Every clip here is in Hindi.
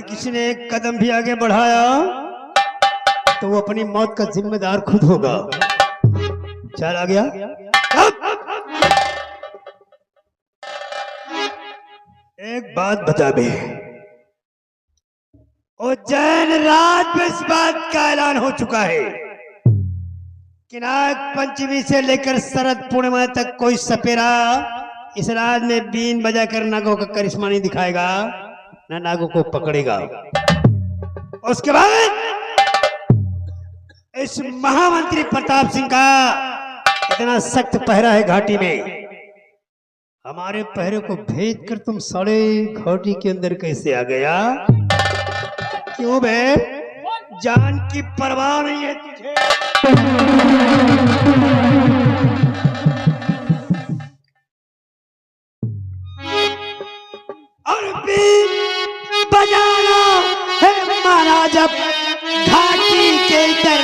किसी ने एक कदम भी आगे बढ़ाया तो वो अपनी मौत का जिम्मेदार खुद होगा। चल आ गया। एक बात बता बे, उज्जैन राज में इस बात का ऐलान हो चुका है कि नाग पंचमी से लेकर शरद पूर्णिमा तक कोई सपेरा इस राज में बीन बजाकर नागों का करिश्मा नहीं दिखाएगा, ना नागों को पकड़ेगा। उसके बाद इस महामंत्री प्रताप सिंह का इतना सख्त पहरा है घाटी में, हमारे पहरे को भेद कर तुम साढ़े घाटी के अंदर कैसे आ गया? क्यों बे, जान की परवाह नहीं है तुझे? और बीन बजाना है मारा जब घाटी के इधर।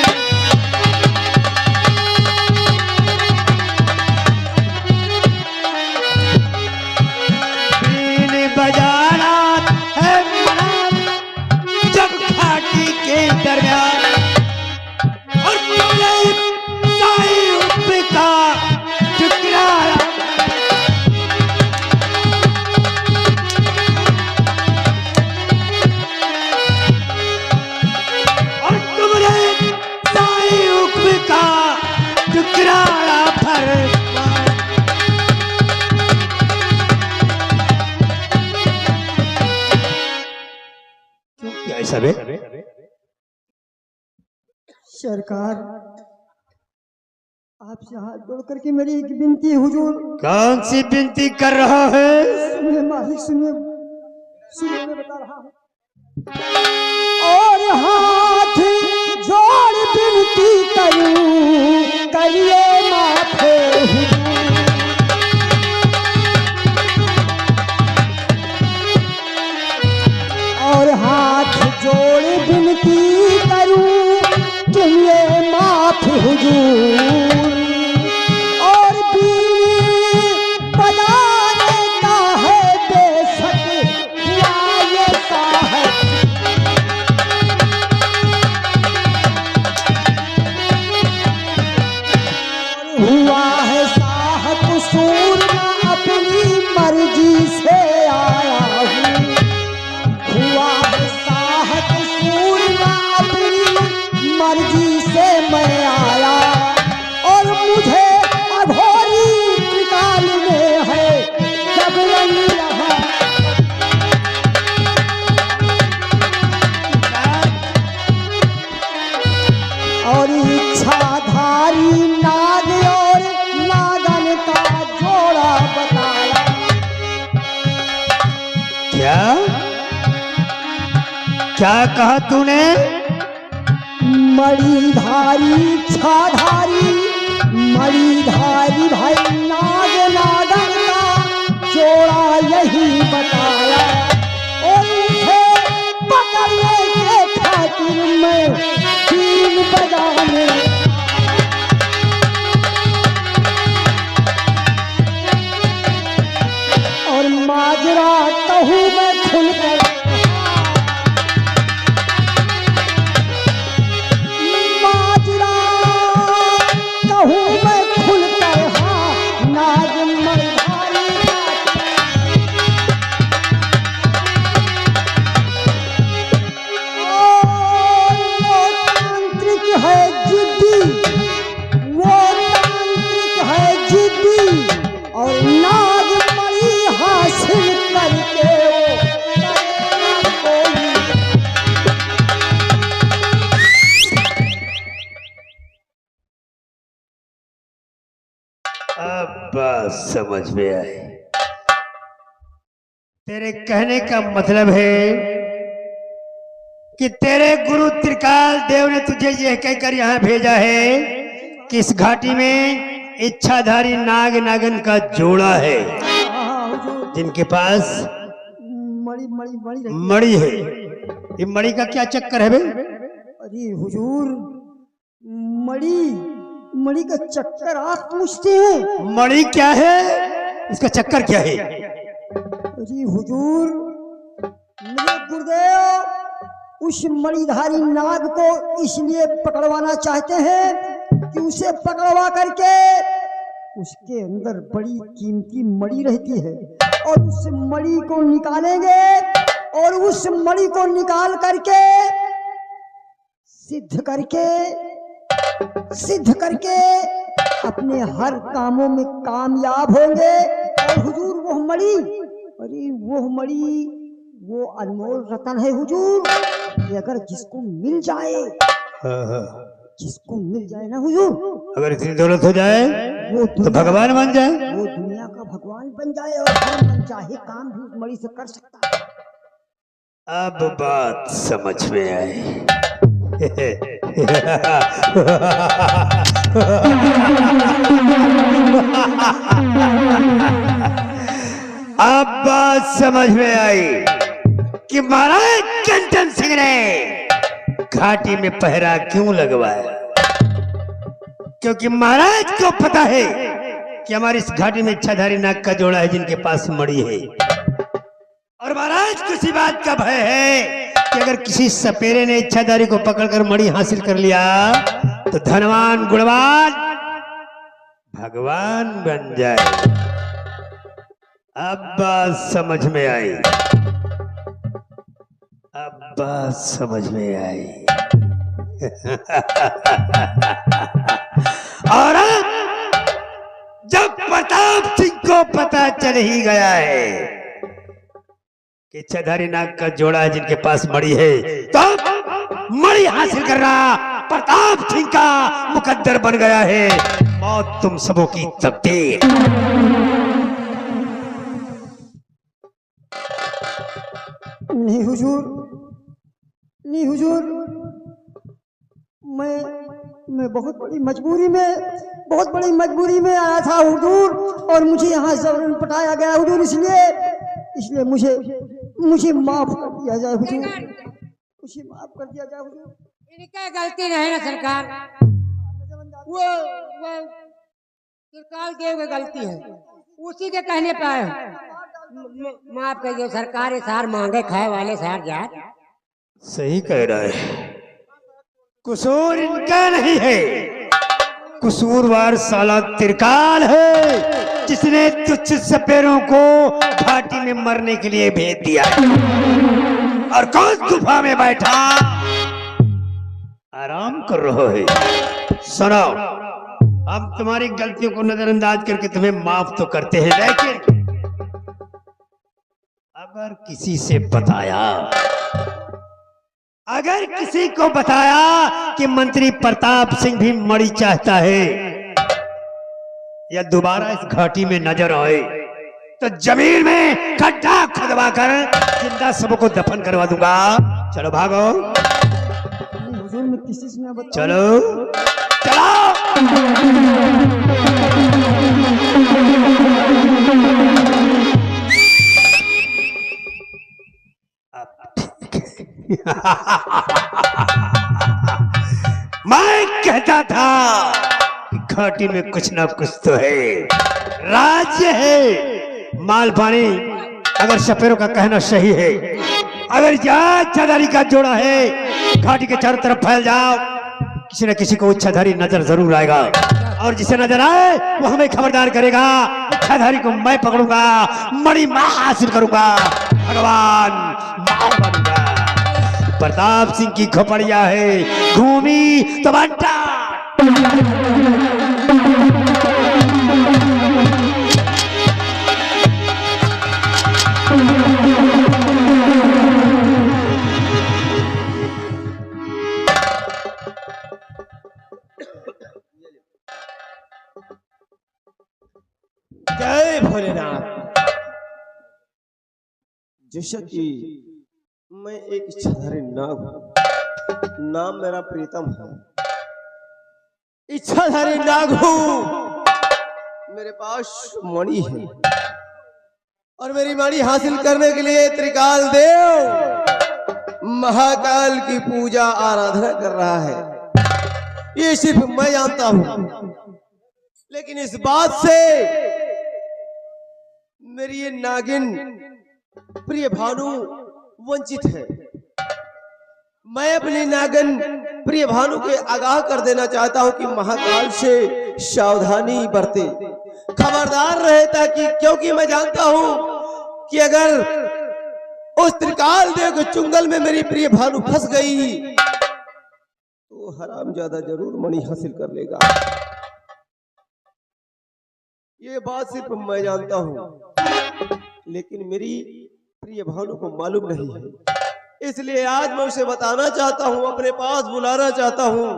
बीन बजाना है मारा जब घाटी के दरमियान, और साई उप का ठुकराया। सरकार, आपसे हाथ जोड़ करके मेरी एक विनती है हुजूर। कौन सी विनती कर रहा है? सुनिए मालिक, सुनिए सुनिए, मैं बता रहा हूँ। और हाथ जोड़ विनती करूं, करिए माथे हुजूर। और हाथ जोड़ विनती करूं, तुम ये माफ हुजूर। और बीन बजाने का है बेशक हुआ ये साहब, हुआ है साहब कसूर, मैं अपनी मर्जी से आया हूँ। हुआ है साहब कसूर, मैं अपनी मर्जी से मैं आया। और मुझे अघोरी त्रिकाल में है जब रंग रहा। और इच्छाधारी नाग और नागन का जोड़ा बताया। क्या क्या कहा तूने? मणिधारी छाधारी, मणिधारी भाई नाग नागन का जोड़ा यही बताया। और उसे पकड़ने के खातिर मैं बीन बजाने, और माजरा कहूँ मैं खुलकर, बात समझ में आई। तेरे कहने का मतलब है कि तेरे गुरु त्रिकाल देव ने तुझे यह कहकर यहाँ भेजा है कि इस घाटी में इच्छाधारी नाग नागन का जोड़ा है जिनके पास मणि मणि मणि मणि है। ये मणि का क्या चक्कर है बे? अरे हुजूर, मणि मणि का चक्कर आप पूछते हैं? मणि क्या है, इसका चक्कर क्या है? अरे हुजूर, मेरे गुरुदेव उस मणिधारी नाग को इसलिए पकड़वाना चाहते हैं कि उसे पकड़वा करके उसके अंदर बड़ी कीमती मणि रहती है और उस मणि को निकालेंगे और उस मणि को निकाल करके सिद्ध करके अपने हर कामों में कामयाब होंगे। और हुजूर वो मणि, अरे वो मणि वो अनमोल रतन है हुजूर, ये अगर जिसको मिल जाए, जिसको मिल जाए ना हुजूर, अगर इतनी दौलत हो जाए वो तो भगवान बन जाए, वो दुनिया का भगवान बन जाए और हर मन चाहे काम भी उस मणि से कर सकता है। अब बात समझ में आई। अब बात समझ में आई कि महाराज कंचन सिंह ने घाटी में पहरा क्यों लगवाया। क्योंकि महाराज को पता है कि हमारी इस घाटी में इच्छाधारी नाग का जोड़ा है जिनके पास मणि है। और महाराज को इसी बात का भय है कि अगर किसी सपेरे ने इच्छाधारी को पकड़कर मणि हासिल कर लिया तो धनवान गुणवान भगवान बन जाए। अब बात समझ में आई, अब बात समझ में आई। और अब जब प्रताप सिंह को पता चल ही गया है कि इच्छाधारी नाग का जोड़ा है जिनके पास मणि है, तो मणि हासिल करना प्रताप सिंह का मुकद्दर बन गया है। मौत तुम सबों की तकदीर। नहीं हुजूर, नहीं हुजूर, मैं बहुत बड़ी मजबूरी में आया था हुजूर, और मुझे यहाँ जबरन पटाया गया हुजूर, इसलिए मुझे माफ कर दिया जाए हुजूर, मुझे माफ कर दिया जाए हुजूर। इनका गलती नहीं ना सरकार, वो त्रिकाल देव की गलती है, उसी के कहने पे आए। माफ कर दो सरकार, ये सार मांगे खाए वाले सार जात। सही कह रहा है, कसूर इनका नहीं है, कसूरवार साला त्रिकाल है जिसने तुच्छ सपेरों को घाटी में मरने के लिए भेज दिया और कौन गुफा में बैठा आराम कर रहा है। सुनो, हम तुम्हारी गलतियों को नजरअंदाज करके तुम्हें माफ तो करते हैं, लेकिन अगर किसी को बताया कि मंत्री प्रताप सिंह भी मणि चाहता है या दोबारा इस घाटी में नजर आए तो जमीन में गड्ढा खुदवा कर जिंदा सबको दफन करवा दूंगा। चलो भागो, हुजूर मैं किसी से ना बताऊं। चलो चलो। मैं कहता था कि घाटी में कुछ ना कुछ तो है, राज्य है, माल पानी। अगर सपेरों का कहना सही है, अगर इच्छाधारी का जोड़ा है, घाटी के चारों तरफ फैल जाओ, किसी न किसी को इच्छाधारी नजर जरूर आएगा, और जिसे नजर आए वो हमें खबरदार करेगा। इच्छाधारी को मैं पकड़ूंगा, मणि मैं हासिल करूंगा, भगवान मैं बनूंगा। प्रताप सिंह की खोपड़िया है, घूमी तो बंटा। जय भोलेनाथ। जैसा कि मैं एक इच्छाधारी नाग हूं, नाम मेरा प्रीतम है, इच्छाधारी नाग हूं, मेरे पास मणि है और मेरी मणि हासिल करने के लिए त्रिकाल देव महाकाल की पूजा आराधना कर रहा है। ये सिर्फ मैं जानता हूं, लेकिन इस बात से मेरी ये नागिन प्रिय भानु वंचित है। मैं अपनी नागन प्रिय भानु के आगाह कर देना चाहता हूं कि महाकाल से सावधानी बरते, खबरदार रहे, ताकि क्योंकि मैं जानता हूं कि अगर उस त्रिकाल देव के चुंगल में मेरी प्रिय भानु फंस गई तो हरामजादा जरूर मणि हासिल कर लेगा। ये बात सिर्फ मैं जानता हूं, लेकिन मेरी प्रिय भानु को मालूम नहीं है। इसलिए आज मैं उसे बताना चाहता हूं, अपने पास बुलाना चाहता हूं,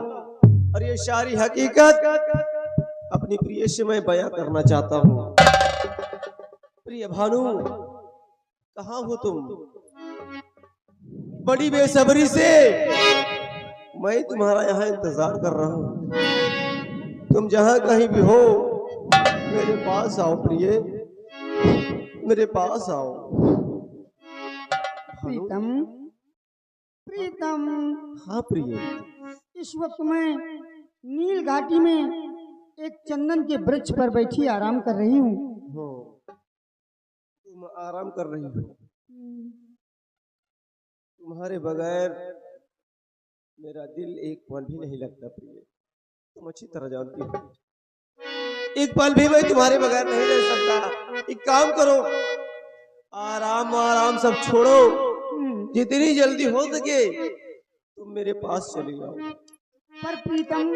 और ये सारी हकीकत अपनी प्रिय से मैं बयां करना चाहता हूं। प्रिय भानु, कहाँ हो तुम? बड़ी बेसब्री से मैं तुम्हारा यहाँ इंतजार कर रहा हूं। तुम जहां कहीं भी हो मेरे पास आओ प्रिय, मेरे पास आओ। प्रीतम, प्रीतम। हाँ प्रिय। इस वक्त मैं नील घाटी में एक चंदन के वृक्ष पर बैठी आराम कर रही हूँ। तुम आराम कर रही हो? तुम्हारे बगैर मेरा दिल एक पल भी नहीं लगता प्रिय, तुम अच्छी तरह जानती हो। एक पल भी मैं तुम्हारे बगैर नहीं रह सकता। एक काम करो, आराम आराम सब छोड़ो, जितनी जल्दी हो सके तुम मेरे पास चले जाओ। पर प्रीतम,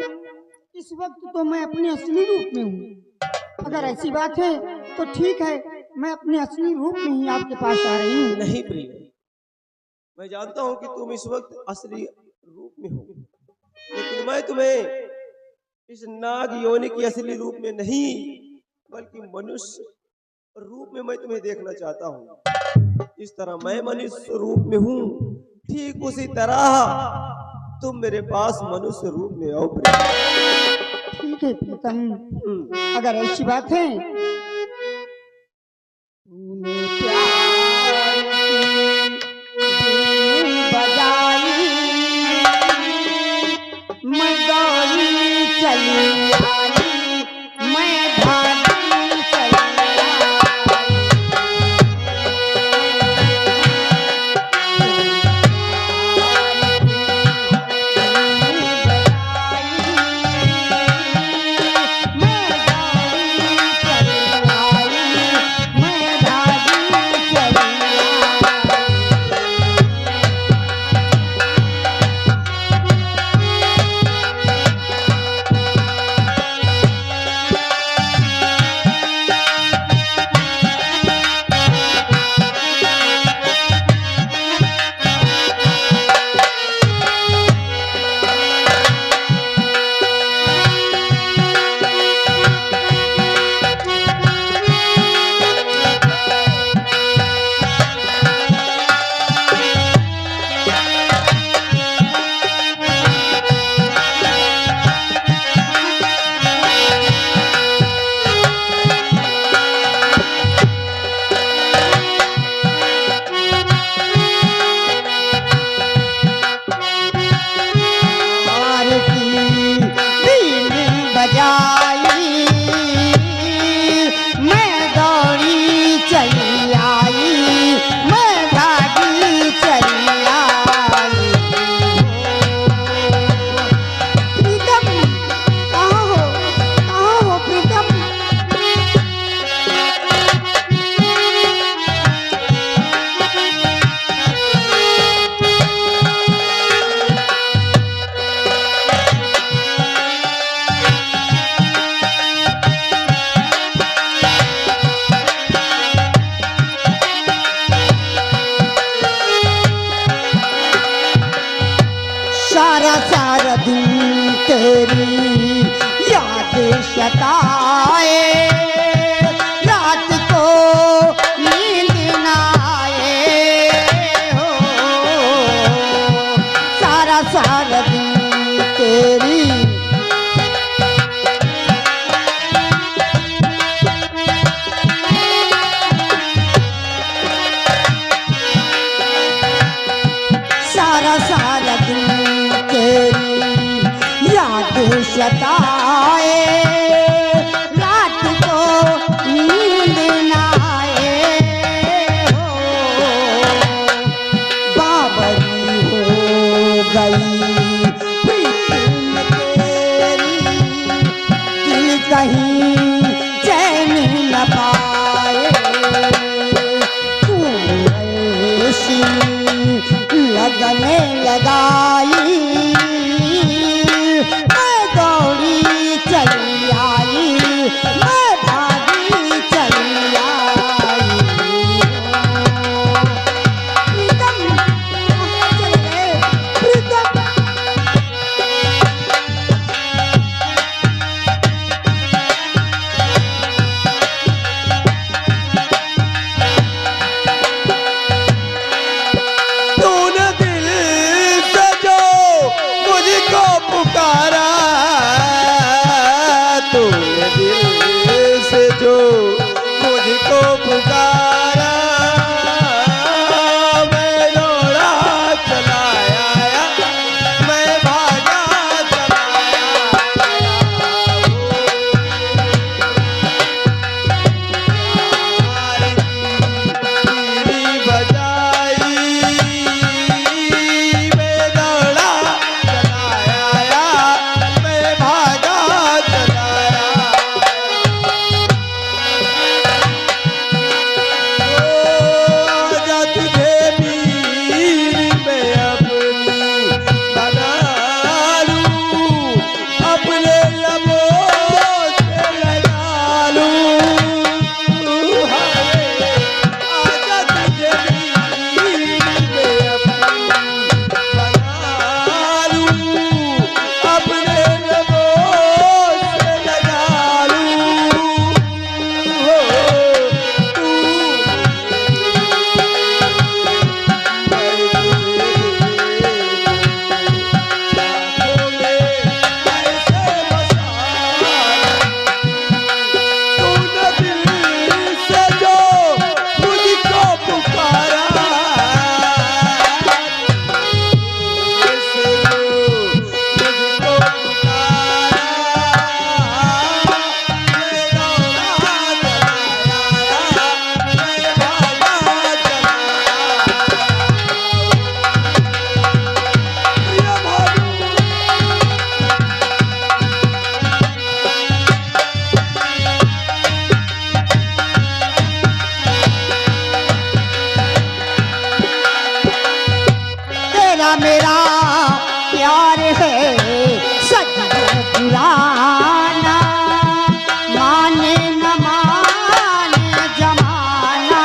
इस वक्त तो मैं अपने असली रूप में हूँ। अगर ऐसी बात है तो ठीक है, मैं अपने असली रूप में ही आपके पास आ रही हूँ। नहीं प्रिय, मैं जानता हूँ कि तुम इस वक्त असली रूप में हो, लेकिन मैं तुम्हें इस नाग योनि की असली रूप में नहीं बल्कि मनुष्य रूप में मैं तुम्हें देखना चाहता हूँ। जिस तरह मैं मनुष्य रूप में हूँ, ठीक उसी तरह तुम मेरे पास मनुष्य रूप में आओ प्रिय। ठीक है प्रीतम, अगर ऐसी बात है। तूने प्यार की बीन बजाई, मैं दौड़ी चली आई, मैं भागी चली सताए, रात को नींद ना आए हो, सारा सारा दिन तेरी सारा सारा दिन तेरी याद सताए, रात को नींद ना आए हो, पुकारा, मैं दौड़ा चला आया, मैं भागा चला आया। बीड़ी बजाई, मैं दौड़ा चला आया, मैं भागा चला आया। आजा तुझे बीड़ी में अपनी बना लूं, अपने लबों से लगा लूं। हाय, आजा तुझे बीड़ी में अपनी बना लूं, अपने लबों से लगा लूं। हो तू तेरा मेरा प्यार है सदियों पुराना, माने न माने जमाना।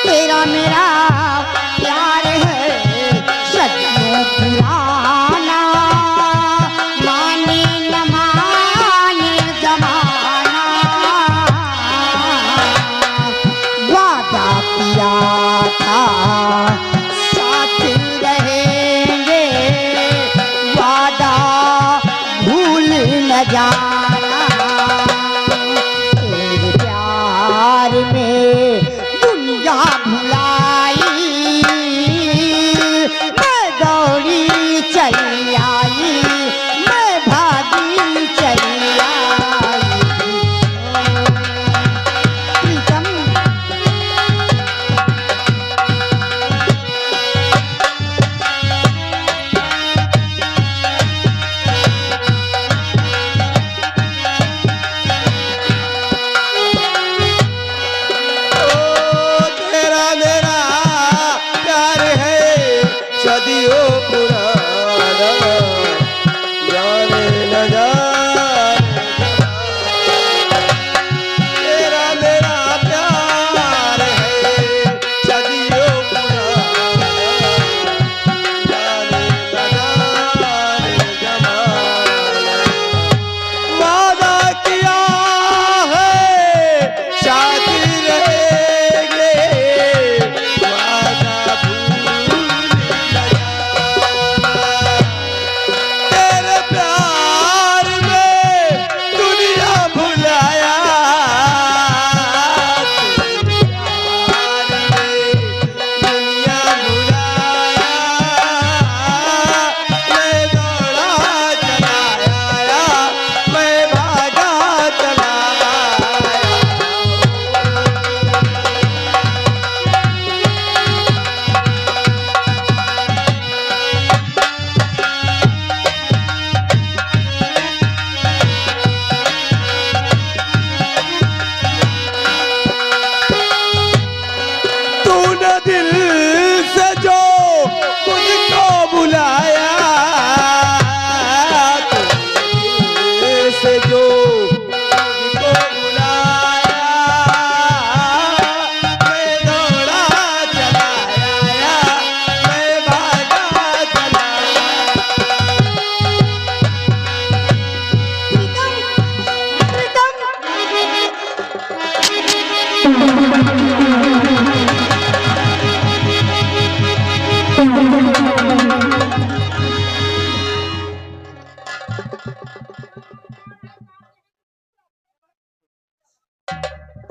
तेरा मेरा प्यार है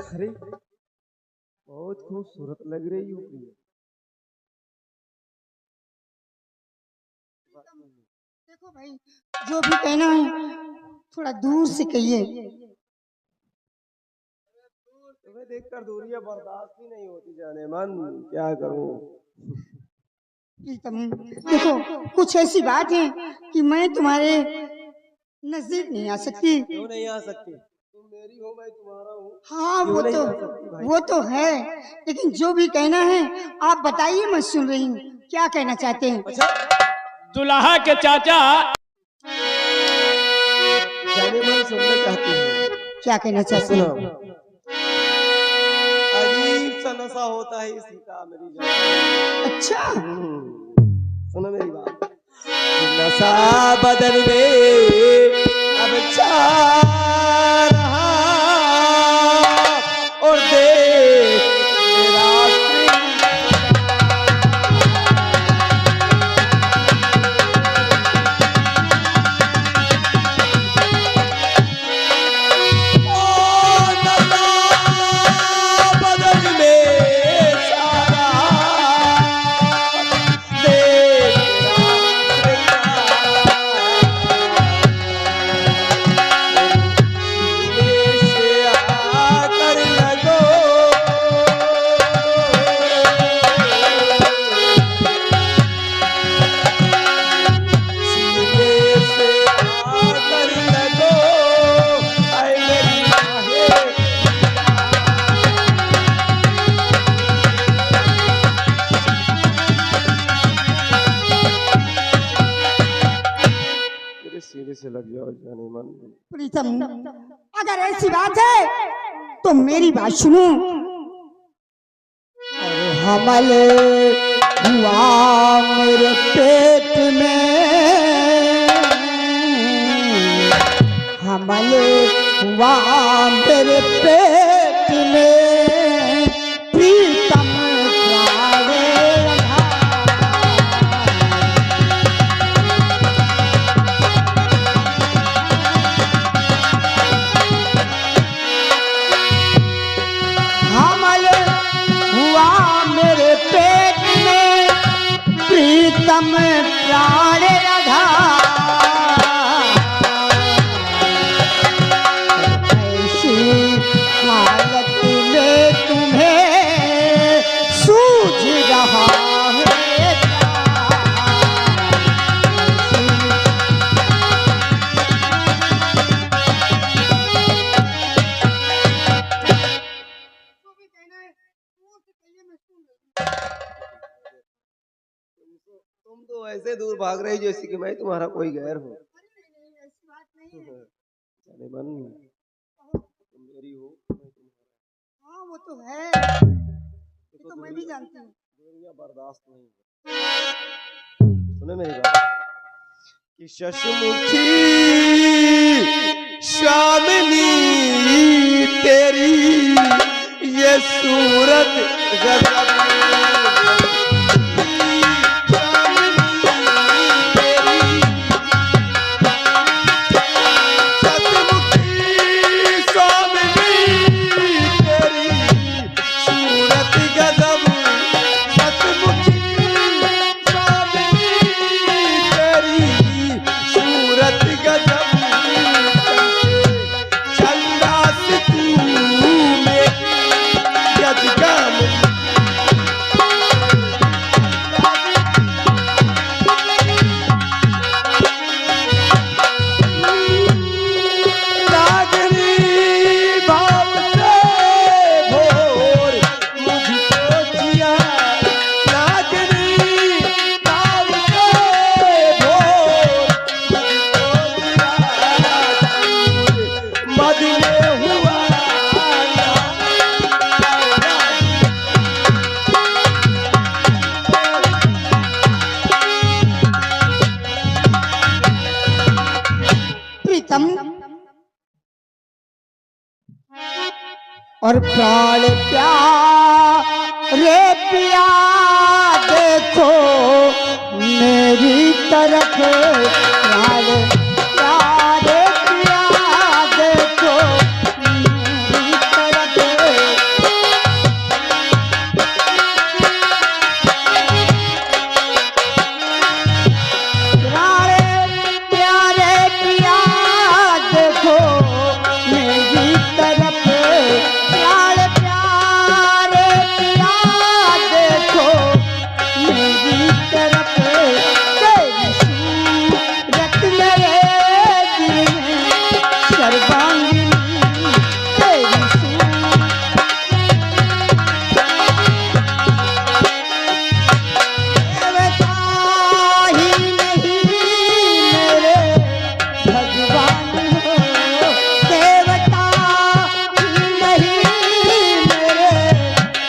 अरे बहुत खूबसूरत लग रही हो प्रिया। देखो भाई, जो भी कहना है थोड़ा दूर से कहिए। तुम्हें देखकर दूरियां बर्दाश्त ही नहीं होती जाने मन, क्या करूं। प्रीतम, देखो कुछ ऐसी बात है कि मैं तुम्हारे नजदीक नहीं आ सकती। क्यों नहीं आ सकती? तुम मेरी हो, मैं तुम्हारा हूँ। हाँ क्यों नहीं आ सकती भाई? वो तो है, लेकिन जो भी कहना है आप बताइए, मैं सुन रही हूँ। क्या कहना चाहते हैं? अच्छा, दुल्हा के चाचा जाने मन सुनना चाहती हूँ। क्या कहना चाहते सुनो, हैं? अजीब सा नशा होता है इसी का मेरी जान। अच्छा, सुनो मेरी बात। नशा बदन में अब छा रहा और देख तेरा बदन में छा सीने से लग जाओ जाने मन। प्रीतम, अगर ऐसी बात है तो मेरी बात सुनो। अरे हमल हुआ मेरे पेट में, हमल हुआ मेरे पेट में, प्रीतम प्यारे प्रीतम प्राण राधा, ऐसी हालत में तुम्हें सूझ रहा है तुम तो ऐसे दूर भाग रही जैसे कि मैं तुम्हारा कोई गैर हूँ। जाने मन, तुम मेरी हो, मैं तुम्हारा। हाँ वो तो है, ये तो मैं भी जानती हूँ। दूरियां बर्दाश्त नहीं। सुने मेरी बात कि शशमुखी शामिनी तेरी ये सूरत गजब और प्राण प्यारे पिया देखो मेरी तरफ, प्राण प्यारे पिया देखो मेरी तरफ। प्राण प्यारे पिया देखो मेरी तरफ, प्राण प्यारे पिया देखो मेरी तरफ। तेरी सूरत मेरे दिल में सर्वांगिनी, तेरी देवता ही नहीं मेरे भगवान हो, देवता ही नहीं मेरे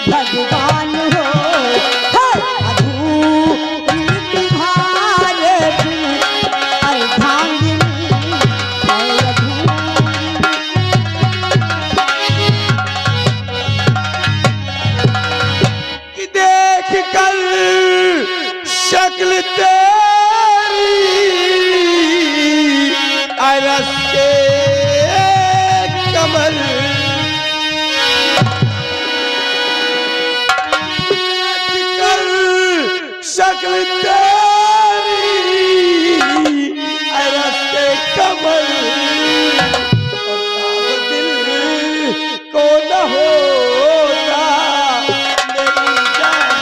भगवान हो। हे अधूरी तुम्हारे बिन अर्धांगिनी है अधूरी। कि देख कर शक्ल तेरी अरस के कमल, देख कर शक्ल तेरी अरस के कमल, और ताब दिल को न होता मेरी जान।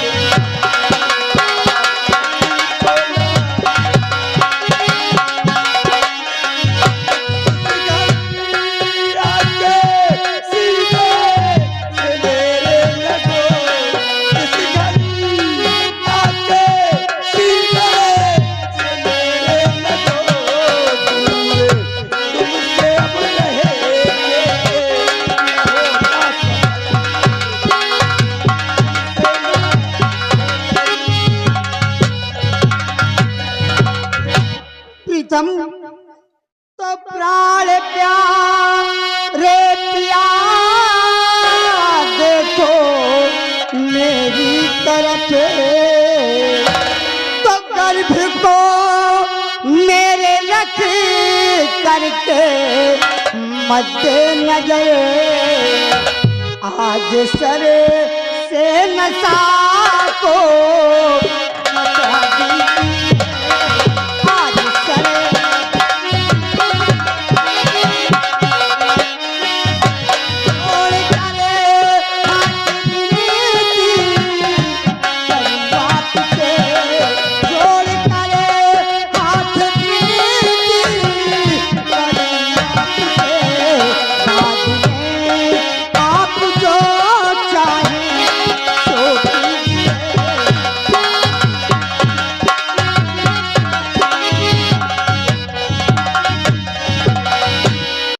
प्रीतम तो प्राण प्यारे पिया देखो मेरी तरफ, तो गर्भ को मेरे रख करके मद्दे नजर आज सर से नशा को मचा दी।